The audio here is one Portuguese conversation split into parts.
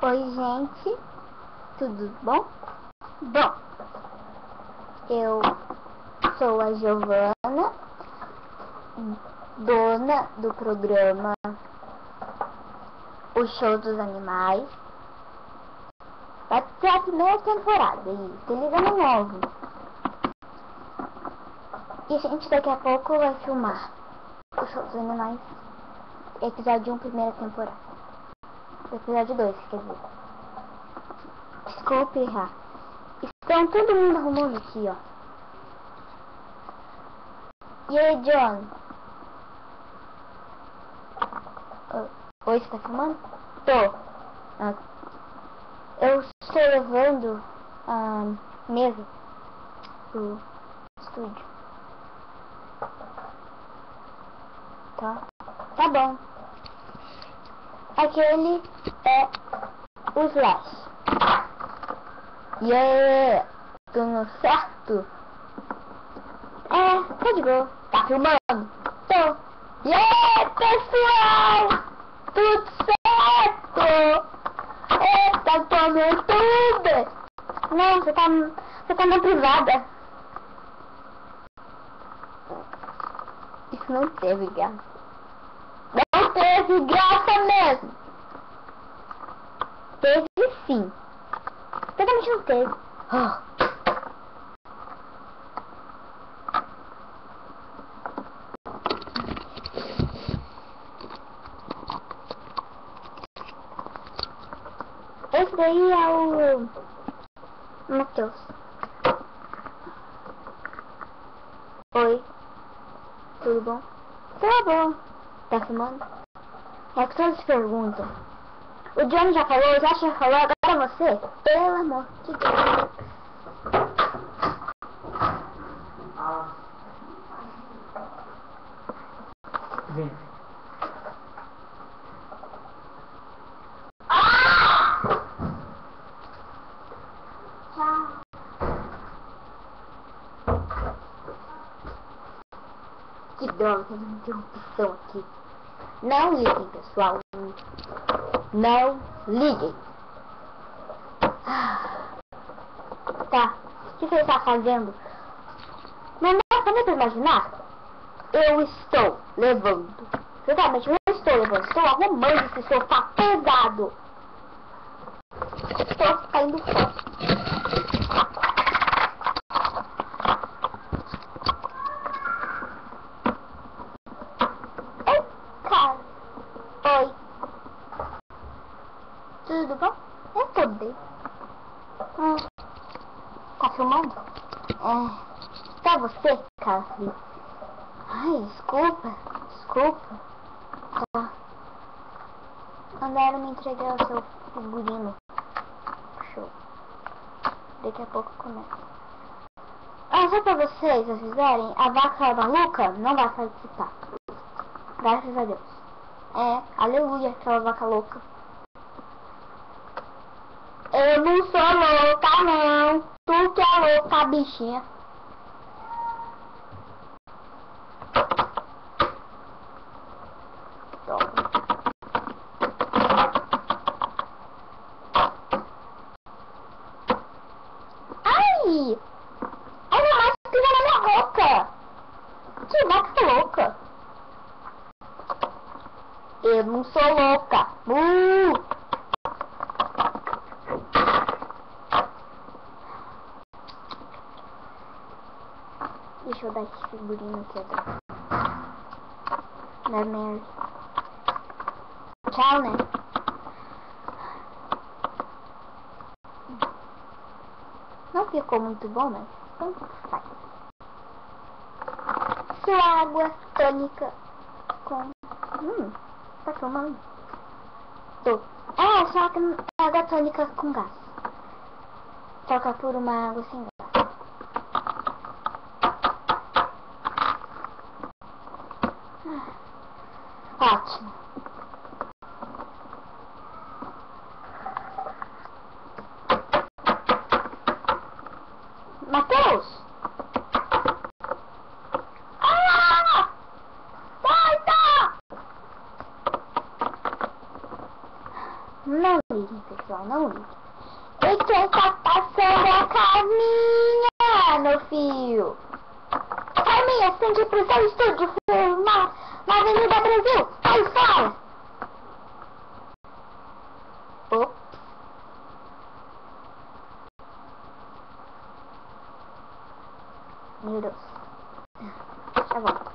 Oi, gente, tudo bom? Bom, eu sou a Giovana, dona do programa O Show dos Animais. Vai ser a primeira temporada e feliz ano novo. E a gente daqui a pouco vai filmar O Show dos Animais, episódio 1, primeira temporada. Episódio 2, quer dizer. Desculpe errar. Estão todo mundo arrumando aqui, ó. E aí, John? Oi, você tá filmando? Tô. Eu estou levando a mesa pro estúdio. Tá bom. Aquele é o Slash. Yeah! Tudo certo? Tá de boa. Tá filmando? Tô. Yeah, pessoal! Tudo certo! Eita, tô no YouTube! Não, você tá na privada. Isso não teve graça. Não teve graça mesmo. Teve sim. Totalmente não teve. Esse daí é o Matheus. Oi. Tudo bom? Tá bom. Tá filmando? É que todos perguntam. O Johnny já falou, o Josh já falou, agora você? Pelo amor de Deus. Vem. Tchau. Que droga, tem uma interrupção aqui. Não liguem, pessoal. Não liguem. Tá, o que você está fazendo? Não dá pra imaginar? Eu estou levando. Exatamente, eu estou levando. Estou arrumando esse sofá pesado. Estou caindo fora. Ei, cara. Oi. Tudo bom? Eu tô bem. Tá filmando? Tá você, cara. Ai, desculpa. Tá. Mandaram me entregar o seu figurino. Show. Daqui a pouco começa. Só pra vocês avisarem, a vaca maluca não vai participar. Graças a Deus. Aleluia, aquela vaca louca. Eu não sou louca, não. Tu que é louca, bichinha. Ai! Ai, não mais pisa na minha boca. Que vaca louca. Eu não sou louca. Deixa eu dar esse figurino aqui agora. Da Mary. Tchau, né? Não ficou muito bom, mas tanto faz. Sua água tônica com... tá tomando? Tô. Só que água tônica com gás. Troca por uma água sem gás. Ótimo. Matheus! Sai! Não liguem, pessoal, não liguem. E quem tá passando a Carminha, meu filho? Carminha, você tem que ir pro seu estúdio filmar na Avenida Brasil. Sai fora! Ops. Meu Deus. Já volto.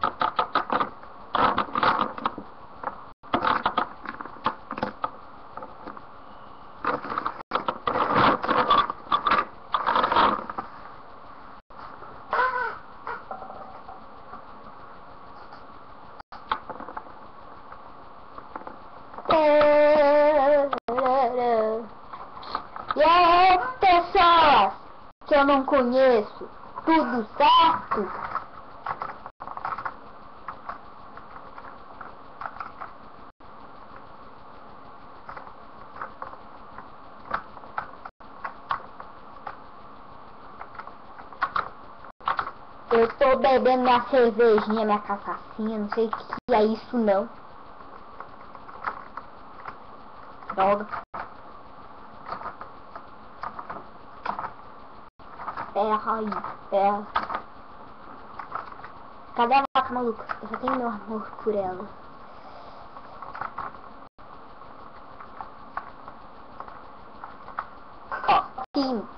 E aí, pessoas que eu não conheço, tudo certo? Eu tô bebendo minha cervejinha, minha cachaçinha, não sei o que é isso não. Droga. Terra aí, terra. Cadê a vaca maluca? Eu só tenho meu amor por ela. Ó, sim.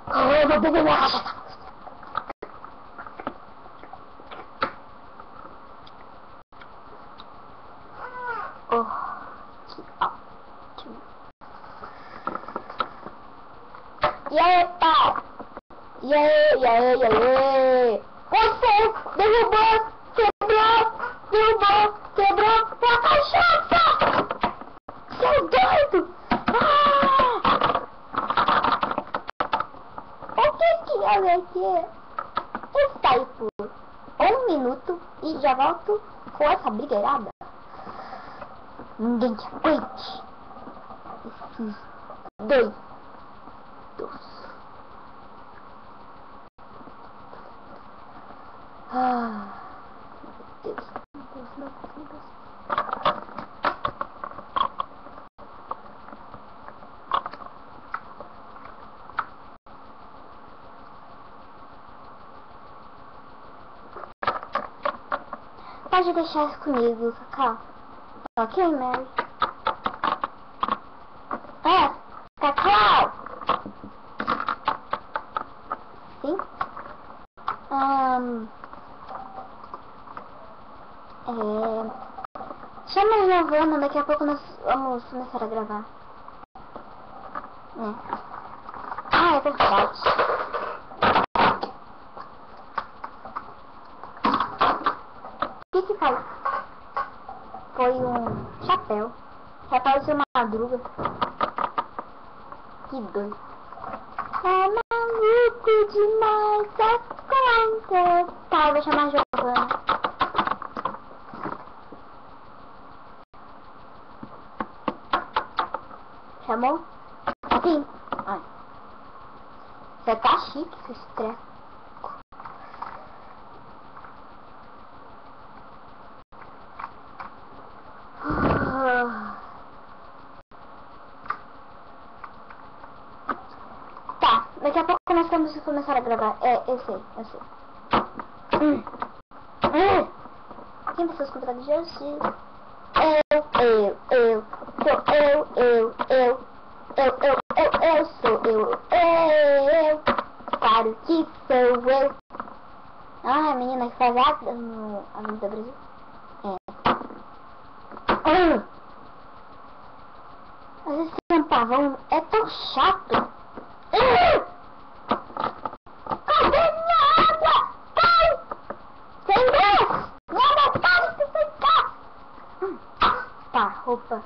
Eu vou beber minha cachaça. Oh, que ótimo. E aí, pau? E aí? Você derrubou, quebrou a cachaça! Seu doido! O que eu ia dizer? Está aí por 1 minuto e já volto com essa brigueirada. Ninguém te aguente. Esses doidos. Meu Deus. Pode deixar isso comigo, Cacau. Ok, Mary? Cacau! Sim? Chama a Giovana, daqui a pouco nós vamos começar a gravar. É verdade. O que faz? Foi um chapéu. Chapéu de madruga. Que doido. É maluco demais a conta. Tá, eu vou chamar a Giovana. Chamou? Sim. Ai. Você tá chique, seu estreco. Tá, daqui a pouco nós vamos começar a gravar. Eu sei. Quem você escuta de hoje? Claro que sou eu. Ah, a menina que faz asa no Avenida Brasil. Mas esse tampavão é tão chato. Cadê minha água? Cai! Sem Deus! Minha vontade de ficar! Tá, roupa.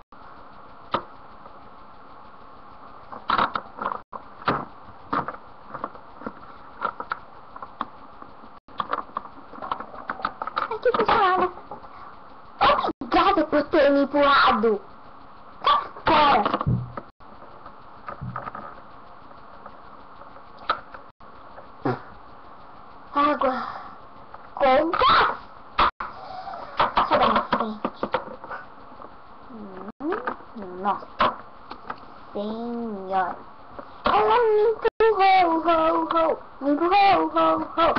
Aqui funcionava. Obrigada por ter me empurrado. Sai fora. Água com gás. Sai da minha frente. Nossa. Senhora. Ela me empurrou, me empurrou, Você me empurrou, me empurrou,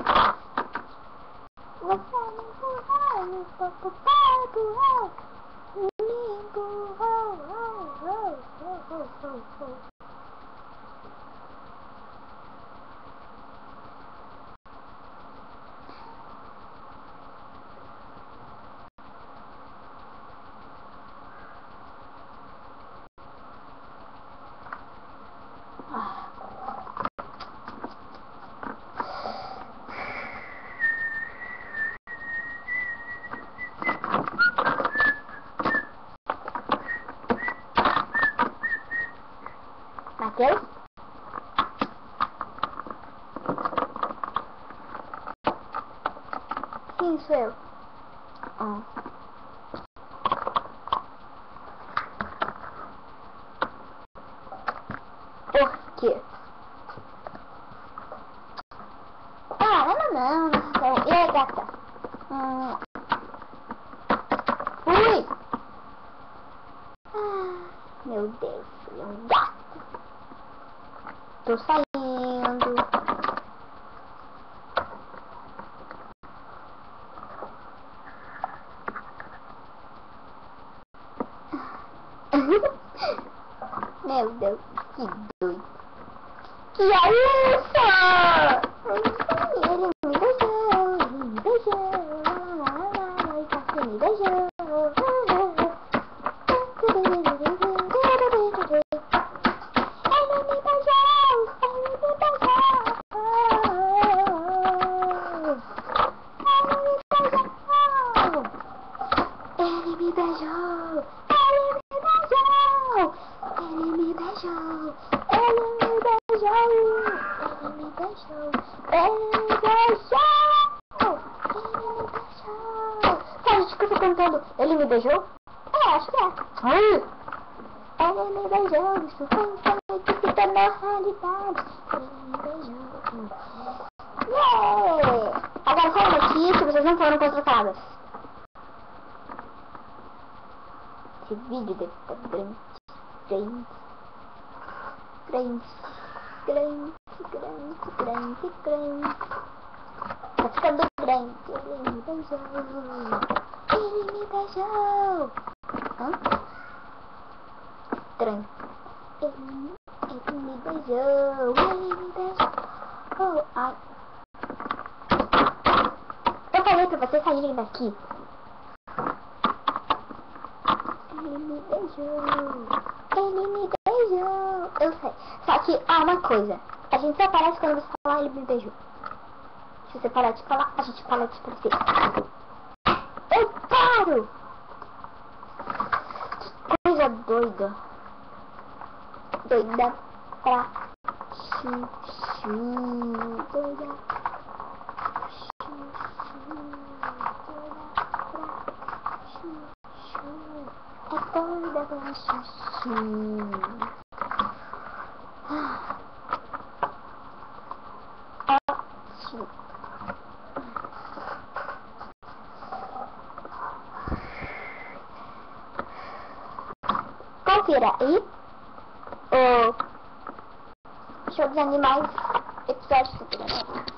Matheus? Sim, sou eu. Por quê? Não. E aí, gata? Ui! Meu Deus, é um gato. Tô saindo. Meu Deus, que doido. Que é isso? Ele me beijou, me beijou. Ele me beijou? Acho que é. Ai! Ele me beijou, isso foi que se tornou realidade. Ele me beijou. Yeah! Agora sai daqui que vocês não foram contratadas. Esse vídeo deve ficar grande. Tá ficando grande. Ele me beijou. Ele me beijou. Estranho. Ele me beijou. Ai. Eu falei pra vocês saírem daqui. Ele me beijou. Eu sei. Só que há uma coisa. A gente só aparece quando você falar ele me beijou. Se você parar de falar, a gente para de aparecer. Eu paro! Coisa doida. Doida pra chuchu. Doida pra chuchu. É doida pra chuchu. Confira aí o Show dos Animais, episódio 5.